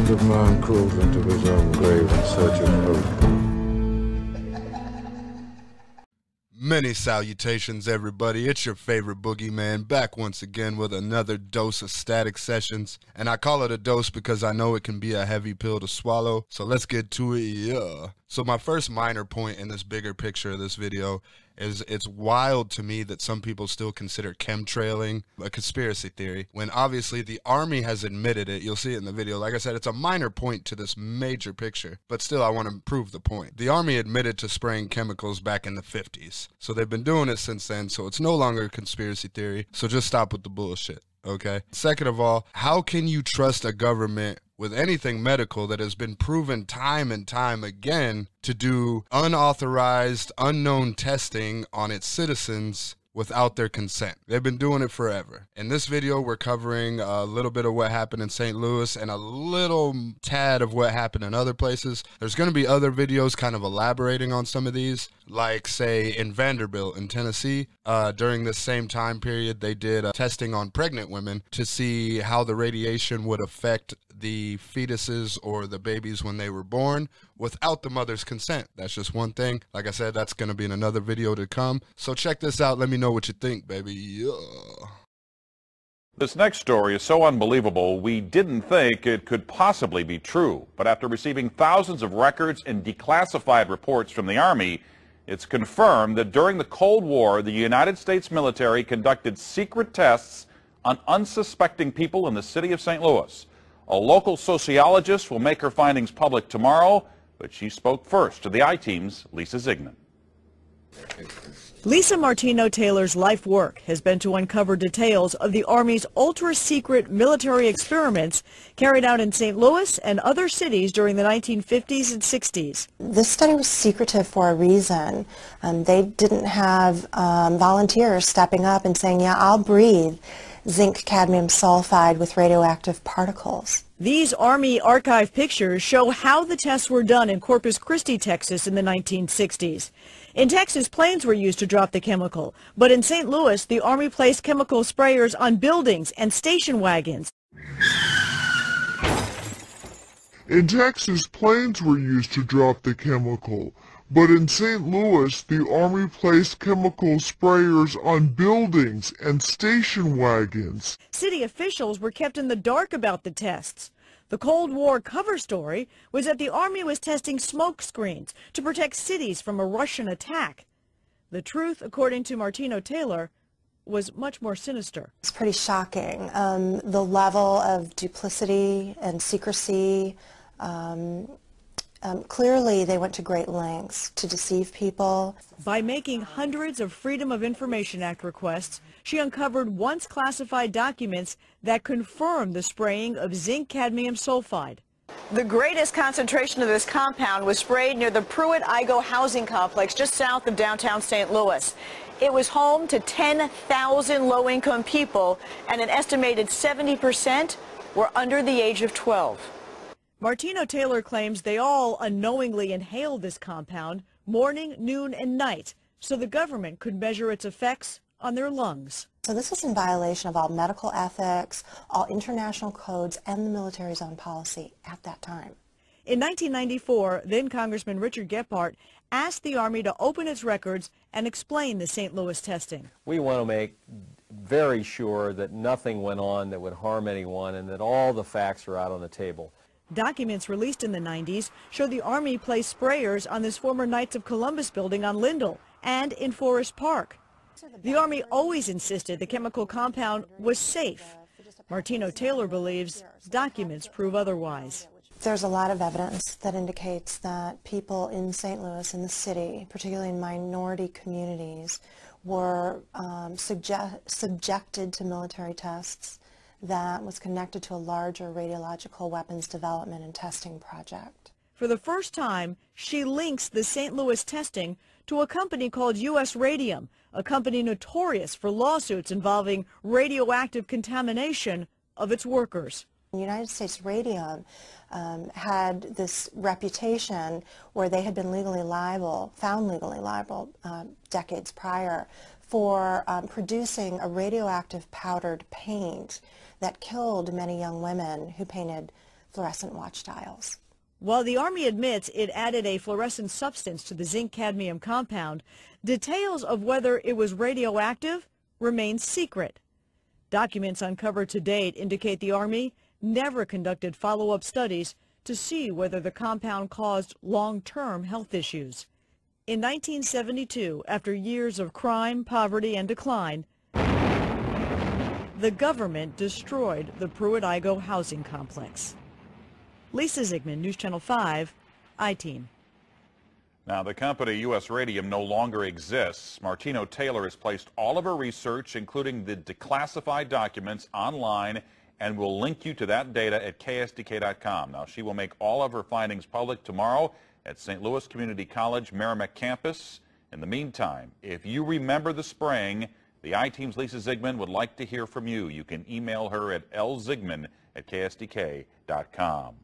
kind of man crawls into his own grave in search of hope. Many salutations, everybody. It's your favorite boogeyman back once again with another dose of static sessions. And I call it a dose because I know it can be a heavy pill to swallow. So let's get to it, yeah. So my first minor point in this bigger picture of this video is it's wild to me that some people still consider chemtrailing a conspiracy theory when obviously the Army has admitted it. You'll see it in the video. Like I said, it's a minor point to this major picture, but still I want to prove the point. The Army admitted to spraying chemicals back in the 50s. So they've been doing it since then, so it's no longer a conspiracy theory. So just stop with the bullshit, okay? Second of all, how can you trust a government with anything medical that has been proven time and time again to do unauthorized, unknown testing on its citizens without their consent? They've been doing it forever. In this video, we're covering a little bit of what happened in St. Louis and a little tad of what happened in other places. There's going to be other videos kind of elaborating on some of these, like say in Vanderbilt in Tennessee. During this same time period, they did testing on pregnant women to see how the radiation would affect the fetuses or the babies when they were born without the mother's consent. That's just one thing. Like I said, that's going to be in another video to come. So check this out. Let me know what you think, baby. Yeah. This next story is so unbelievable, we didn't think it could possibly be true. But after receiving thousands of records and declassified reports from the Army, it's confirmed that during the Cold War, the United States military conducted secret tests on unsuspecting people in the city of St. Louis. A local sociologist will make her findings public tomorrow, but she spoke first to the I-Team's Lisa Zigman. Lisa Martino-Taylor's life work has been to uncover details of the Army's ultra-secret military experiments carried out in St. Louis and other cities during the 1950s and 60s. This study was secretive for a reason. They didn't have volunteers stepping up and saying, yeah, I'll breathe zinc cadmium sulfide with radioactive particles. These Army archive pictures show how the tests were done in Corpus Christi, Texas in the 1960s. In Texas, planes were used to drop the chemical, but in St. Louis, the Army placed chemical sprayers on buildings and station wagons. In Texas, planes were used to drop the chemical, but in St. Louis, the Army placed chemical sprayers on buildings and station wagons. City officials were kept in the dark about the tests. The Cold War cover story was that the Army was testing smoke screens to protect cities from a Russian attack. The truth, according to Martino-Taylor, was much more sinister. It's pretty shocking. The level of duplicity and secrecy, clearly they went to great lengths to deceive people. By making hundreds of Freedom of Information Act requests, she uncovered once classified documents that confirmed the spraying of zinc cadmium sulfide. The greatest concentration of this compound was sprayed near the Pruitt-Igoe housing complex just south of downtown St. Louis. It was home to 10,000 low-income people, and an estimated 70% were under the age of 12. Martino-Taylor claims they all unknowingly inhaled this compound morning, noon, and night so the government could measure its effects on their lungs. So this was in violation of all medical ethics, all international codes, and the military's own policy at that time. In 1994, then Congressman Richard Gephardt asked the Army to open its records and explain the St. Louis testing. We want to make very sure that nothing went on that would harm anyone and that all the facts are out on the table. Documents released in the 90s show the Army placed sprayers on this former Knights of Columbus building on Lindell and in Forest Park. The Army always insisted the chemical compound was safe. Martino-Taylor believes documents prove otherwise. There's a lot of evidence that indicates that people in St. Louis, in the city, particularly in minority communities, were subjected to military tests that was connected to a larger radiological weapons development and testing project. For the first time, she links the St. Louis testing to a company called U.S. Radium, a company notorious for lawsuits involving radioactive contamination of its workers. United States Radium had this reputation where they had been found legally liable decades prior for producing a radioactive powdered paint that killed many young women who painted fluorescent watch dials. While the Army admits it added a fluorescent substance to the zinc-cadmium compound, details of whether it was radioactive remain secret. Documents uncovered to date indicate the Army never conducted follow-up studies to see whether the compound caused long-term health issues. In 1972, after years of crime, poverty, and decline, the government destroyed the Pruitt-Igoe housing complex. Lisa Zigman, News Channel 5, I-Team. Now, the company U.S. Radium no longer exists. Martino Taylor has placed all of her research, including the declassified documents, online, and will link you to that data at ksdk.com. Now, she will make all of her findings public tomorrow at St. Louis Community College Merrimack campus. In the meantime, if you remember the spraying, the I-Team's Lisa Zigman would like to hear from you. You can email her at lzigman@ksdk.com.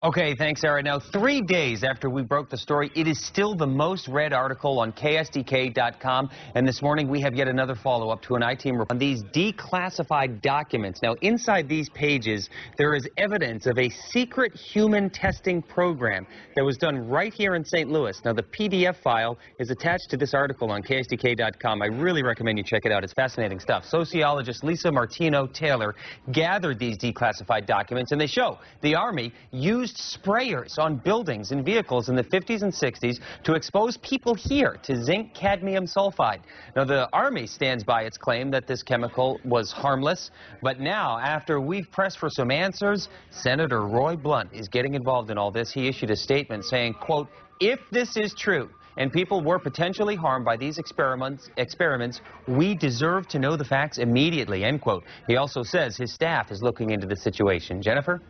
Okay, thanks, Sarah. Now, 3 days after we broke the story, it is still the most read article on ksdk.com. And this morning, we have yet another follow-up to an I-Team report on these declassified documents. Now, inside these pages, there is evidence of a secret human testing program that was done right here in St. Louis. Now, the PDF file is attached to this article on ksdk.com. I really recommend you check it out. It's fascinating stuff. Sociologist Lisa Martino Taylor gathered these declassified documents, and they show the Army used sprayers on buildings and vehicles in the 50s and 60s to expose people here to zinc cadmium sulfide. Now, the Army stands by its claim that this chemical was harmless, but now, after we've pressed for some answers, Senator Roy Blunt is getting involved in all this. He issued a statement saying, quote, "If this is true and people were potentially harmed by these experiments, we deserve to know the facts immediately," end quote. He also says his staff is looking into the situation. Jennifer?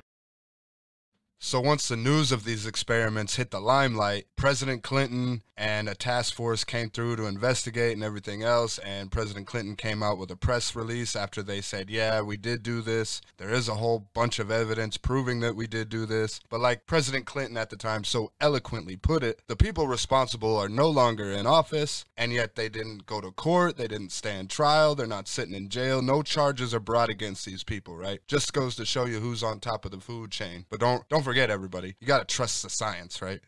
So once the news of these experiments hit the limelight, President Clinton and a task force came through to investigate and everything else, and President Clinton came out with a press release after they said, yeah, we did do this. There is a whole bunch of evidence proving that we did do this. But like President Clinton at the time so eloquently put it, the people responsible are no longer in office, and yet they didn't go to court, they didn't stand trial, they're not sitting in jail, no charges are brought against these people, right? Just goes to show you who's on top of the food chain. But don't forget, everybody, you gotta trust the science, right?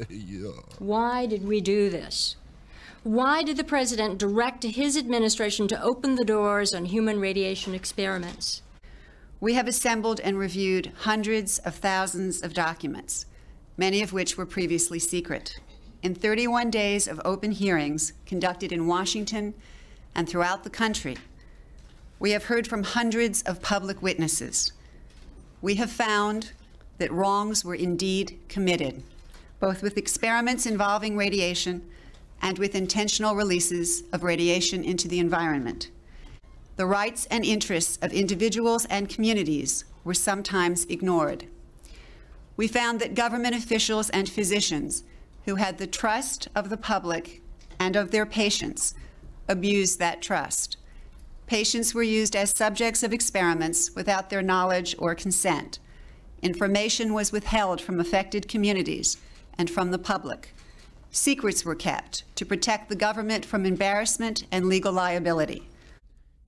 Yeah. Why did we do this? Why did the president direct his administration to open the doors on human radiation experiments? We have assembled and reviewed hundreds of thousands of documents, many of which were previously secret. In 31 days of open hearings conducted in Washington and throughout the country, we have heard from hundreds of public witnesses. We have found that wrongs were indeed committed, both with experiments involving radiation and with intentional releases of radiation into the environment. The rights and interests of individuals and communities were sometimes ignored. We found that government officials and physicians who had the trust of the public and of their patients abused that trust. Patients were used as subjects of experiments without their knowledge or consent. Information was withheld from affected communities and from the public. Secrets were kept to protect the government from embarrassment and legal liability.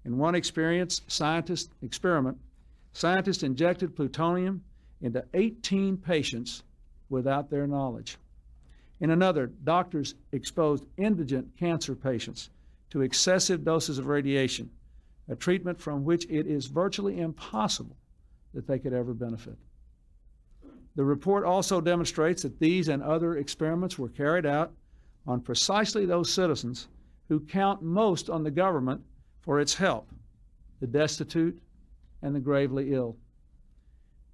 In one experiment, scientists injected plutonium into 18 patients without their knowledge. In another, doctors exposed indigent cancer patients to excessive doses of radiation, a treatment from which it is virtually impossible that they could ever benefit. The report also demonstrates that these and other experiments were carried out on precisely those citizens who count most on the government for its help, the destitute and the gravely ill.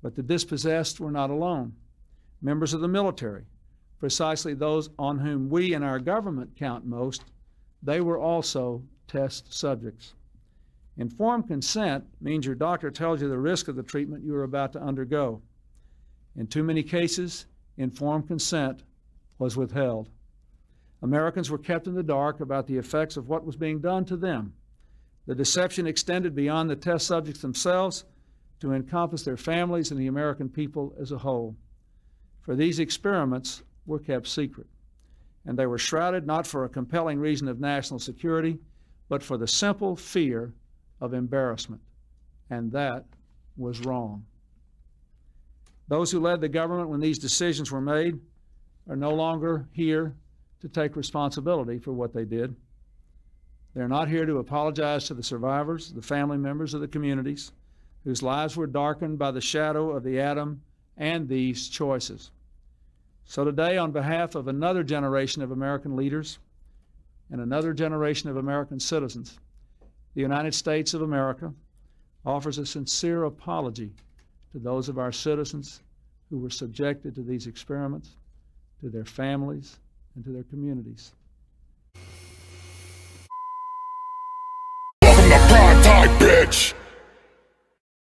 But the dispossessed were not alone. Members of the military, precisely those on whom we and our government count most, they were also test subjects. Informed consent means your doctor tells you the risk of the treatment you are about to undergo. In too many cases, informed consent was withheld. Americans were kept in the dark about the effects of what was being done to them. The deception extended beyond the test subjects themselves to encompass their families and the American people as a whole. For these experiments were kept secret, and they were shrouded not for a compelling reason of national security, but for the simple fear of embarrassment, and that was wrong. Those who led the government when these decisions were made are no longer here to take responsibility for what they did. They're not here to apologize to the survivors, the family members of the communities whose lives were darkened by the shadow of the atom and these choices. So today, on behalf of another generation of American leaders and another generation of American citizens, the United States of America offers a sincere apology to those of our citizens who were subjected to these experiments, to their families, and to their communities. Welcome to prime time, bitch!